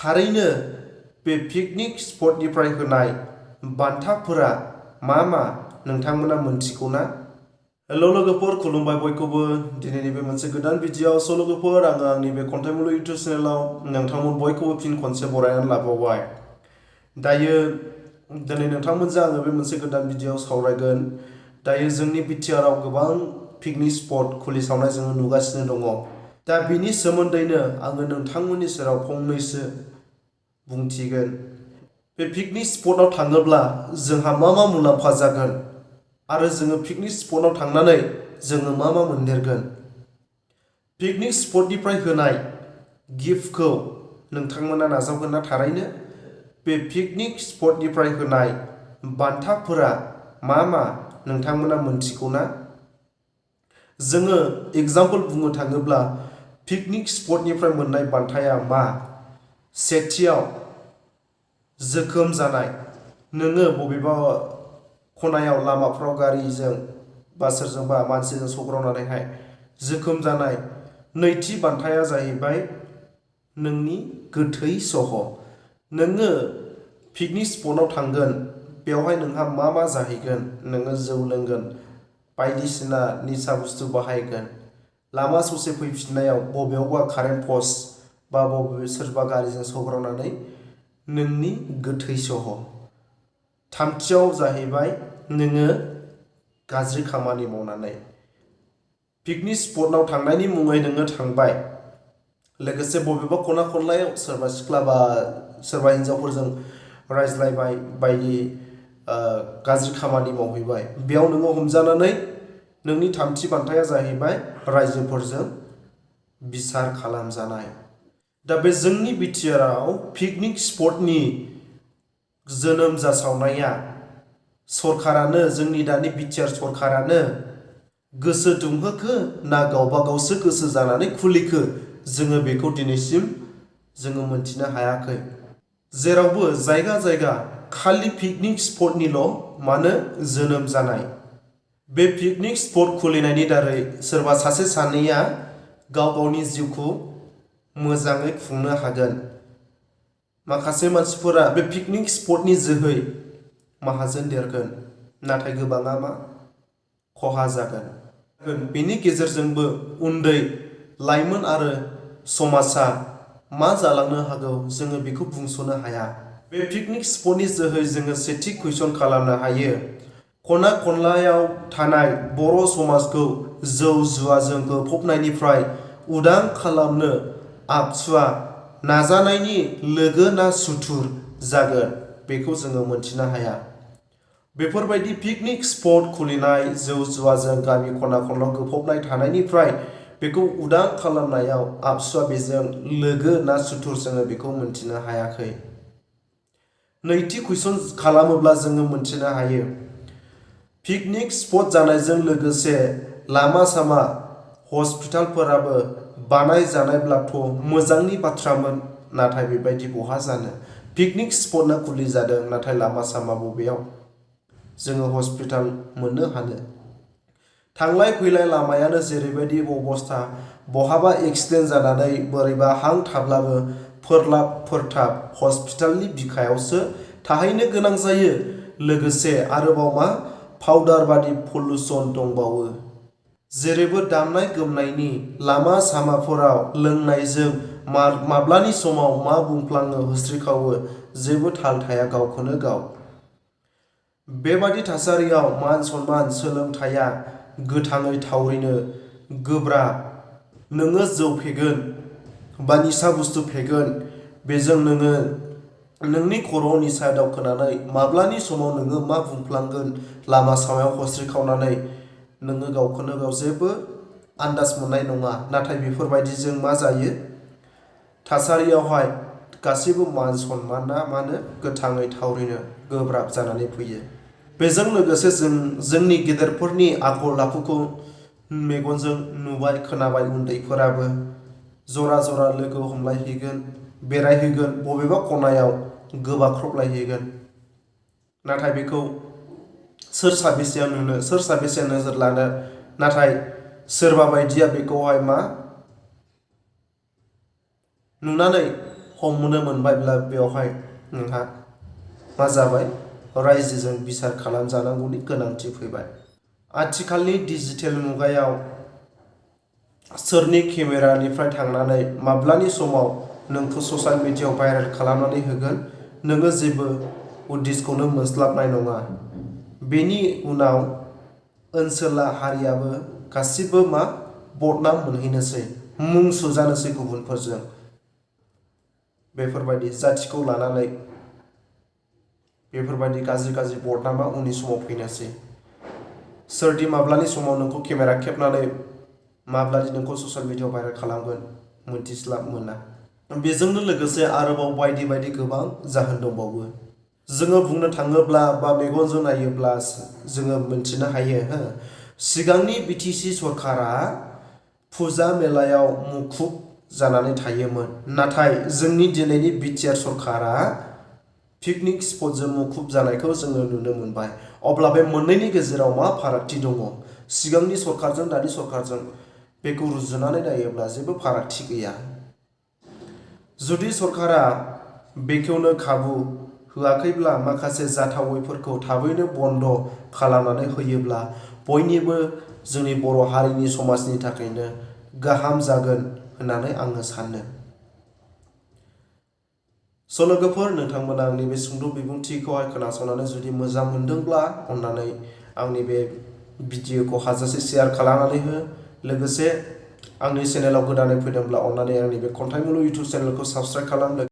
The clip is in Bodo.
थारैनो बे पिकनिक स्पटनिफ्राय होनाय बान्थाफोरा मा नोंथांमोना मोनथिगौ ना? हेल' लोगोफोर, खुलुमबाय बयखौबो। दिनैनि बे मोनसे गोदान भिडिअ'। स' लोगोफोर, आङो आंनि बे खन्थाइमुलु इउटुब चेनेलाव नोंथांमोन बयखौबो फिन खनसे बरायनानै लाबावबाय। दायो दिनै नोंथांमोनजों आङो बे मोनसे गोदान भिडिअ'आव सावरायगोन। दायो जोंनि बिटिआरआव गोबां पिकनिक स्पट खुलिसावनाय जोङो नुगासिनो दङ। दा बिनि सोमोन्दैनो आङो नोंथांमोननि सेराव फंनैसो बुंथिगोन। बे पिकनिक स्पटआव थाङोब्ला जोंहा मा मुलाम्फा जागोन आरो जोङो पिकनिक स्पटआव थांनानै जोङो मा मोनदेरगोन। पिकनिक स्पटनिफ्राय होनाय गिफ्टखौ नोंथांमोना नाजावगोन ना? थारैनो बे पिकनिक स्पटनिफ्राय होनाय बान्थाफोरा मा नोंथांमोना मोनथिगौ ना? जोङो एग्जाम्पल बुंनो थाङोब्ला पिकनिक स्पटनिफ्राय मोननाय बान्थाया मा? सेथियाव जोखोम जानाय। नोङो बबेबा खनायाव लामाफ्राव गारिजों बा सोरजोंबा मानसिजों सौग्रावनानैहाय जोखोम जानाय। नैथि बान्थाया जाहैबाय नोंनि गोथै सह'। नोङो पिकनिक स्पटआव थांगोन, बेवहाय नोंहा मा जाहैगोन? नोङो जौ लोंगोन, बायदिसिना निसा बुस्थु बाहायगोन। लामा ससे फैफिननायाव बबेयावबा कारेन्ट पस्ट बा सोरबा गारिजों सौग्रावनानै नोंनि गोथै सह'। थामथियाव जाहैबाय नोङो गाज्रि खामानि मावनानै। पिकनिक स्पटआव थांनायनि मुङै नोङो थांबाय, लोगोसे बबेबा खना खनलायाव सोरबा सिख्ला बा सोरबा हिन्जावफोरजों रायज्लायबाय, बायदि गाज्रि खामानि मावहैबाय। बेयाव नोङो हमजानानै नोंनि थामथि बान्थाया जाहैबाय रायजोफोरजों बिसार खालामजानाय। दा बे जोंनि बिटिआरआव पिकनिक स्पटनि जोनोम जासावनाया सरकारानो, जोंनि दानि बिटिआर सरकारानो गोसो दुंहोखो ना गावबा गावसो गोसो जानानै खुलिखो, जोङो बेखौ दिनैसिम जोङो मोनथिनो हायाखै। जेरावबो जायगा जायगा खालि पिकनिक स्पटनिल' जोनोम जानाय। बे पिकनिक स्पट खुलिनायनि दारै सोरबा सासे सानैया गाव गावनि जिउखौ मोजाङै खुंनो हागोन। माखासे मानसिफोरा बे पिकनिक स्पटनि जोहै माहाजोन देरगोन, नाथाय गोबाङा खहा जागोन। बेनि गेजेरजोंबो उन्दै लाइमोन आरो समाजा मा जालांनो हागौ, जोङो बेखौ बुंस'नो हाया। बे पिकनिक स्पटनि जोहै जोङो सेथि कुइसन खालामनो हायो, खना खनलायाव थानाय बर' समाजखौ जौ जुवाजों गफबनायनिफ्राय उदां खालामनो आबसुआ नाजानायनि लोगो ना सुथुर जागोन, बेखौ जोङो मोनथिनो हाया। बेफोरबायदि पिकनिक स्पट खुलिनाय, जौ जुवाजों गामि खना खनला गफबनाय थानायनिफ्राय बेखौ उदां खालामनायाव आबसुआ बेजों लोगो ना सुथुर, जोङो बेखौ मोनथिनो हायाखै। नैथि कुइसन खालामोब्ला जोङो मोनथिनो हायो, पिकनिक स्पट जानायजों लोगोसे लामा सामा हस्पिटालफोराबो बानायजानायब्लाथ' मोजांनि बाथ्रामोन, नाथाय बेबायदि बहा जानो। पिकनिक स्पटना खुलि जादों, नाथाय लामा सामा बबेयाव जोङो हस्पिटाल मोननो हानो। थांलाय फैलाय लामायानो जेरैबायदि अबस्था, बहाबा एक्सिडेन्ट जानानै बोरैबा हां थाब्लाबो फोरलाब फोरथाब हस्पिटालनि बिखायावसो थाहैनो गोनां जायो। लोगोसे आरोबाव पाउडार बादि पल्युसन दंबावो। जेरैबो दामनाय गोमनायनि लामा सामाफोराव लोंनायजों माब्लानि समाव मा बुंफ्लाङो होस्रिखावो, जेबो थाल थाया गावखौनो गाव। बेबादि थासारियाव मान सनमान, सोलोंथाइया गोथाङै थावरिनो गोब्राब। नोङो जौ फेगोन बा निसा बुस्थु फेगोन, बेजों नोङो नोंनि खर'आव निसा दावखोनानै माब्लानि समाव नोङो मा बुंफ्लांगोन, लामा सामायाव हस्रिखावनानै नोङो गावखौनो गाव जेबो आन्दाज मोननाय नङा। नाथाय बेफोरबायदिजों मा जायो, थासारियावहाय गासैबो मान सनमाना गोथाङै थावरिनो गोब्राब जानानै फैयो। बेजों लोगोसे जोंनि गेदेरफोरनि आखल आखुखौ मेगनजों नुबाय खोनाबाय। उन्दैफोराबो जरा जरा लोगो हमलायहैगोन, बेरायहैगोन, बबेबा खनायाव गोबाख्रबलायहैगोन। नाथाय बेखौ सोर साबेसेया नुनो, सोर साबेसेया नोजोर लानो? नाथाय सोरबा बायदिया बेखौहाय नुनानै हमनो मोनबायब्ला बेवहाय नोंहा मा जाबाय रायजोजों बिसार खालामजानांगौनि गोनांथि फैबाय। आथिखालनि डिजिटेल मुगायाव सोरनि केमेरानिफ्राय थांनानै माब्लानि समाव नोंखौ ससियेल मिडियायाव भाइरेल खालामनानै होगोन नोङो जेबो उद्दिसखौनो मोनस्लाबनाय नङा। बेनि उनाव ओनसोला हारियाबो गासिबो मा बदनाम मोनहैनोसै, मुं सुजानोसै गुबुनफोरजों। बेफोरबायदि जाथिखौ लानानै बेफोरबायदि गाज्रि बदनामा उननि समाव फैनोसै। सोरदि माब्लानि समाव नोंखौ केमेरा खेबनानै माब्लादि नोंखौ ससियेल मिडियायाव भाइरेल खालामगोन मोनथिस्लाब मोना। बेजोंनो लोगोसे आरोबाव बायदि गोबां जाहोन दंबावो। जोङो बुंनो थाङोब्ला बा मेगनजों नायोब्ला जोङो मिन्थिनो हायो सिगांनि बिटिसि सरकारा फुजा मेलायाव मुखुब जानानै थायोमोन, नाथाय जोंनि दिनैनि बिटिआर सरकारा पिकनिक स्पटजों मुखुब जानायखौ जोङो नुनो मोनबाय। अब्ला बे मोननैनि गेजेराव मा फारागथि दङ? सिगांनि सरकारजों दानि सरकारजों बेखौ रुजुनानै नायोब्ला जेबो फारागथि गैया। जुदि सरकारा बेखेवनो खाबु होआखैब्ला माखासे जाथावैफोरखौ थाबैनो बन्द खालामनानै होयोब्ला बयनिबो जोंनि बर' हारिनि समाजनि थाखायनो गाहाम जागोन होननानै आङो सानो। लोगोफोर, नोंथांमोना आंनि बे सुंद' बिबुंथिखौहाय खोनासंनानै जुदि मोजां मोनदोंब्ला अन्नानै आंनि बे भिडिअखौ हाजासे शेयार खालामनानै हो। लोगोसे आंनि चेनेलाव गोदानै फैदोंब्ला अन्नानै आंनि बे खन्थाइमुलु इउटुब चेनेलखौ साबस्क्राइब खालाम।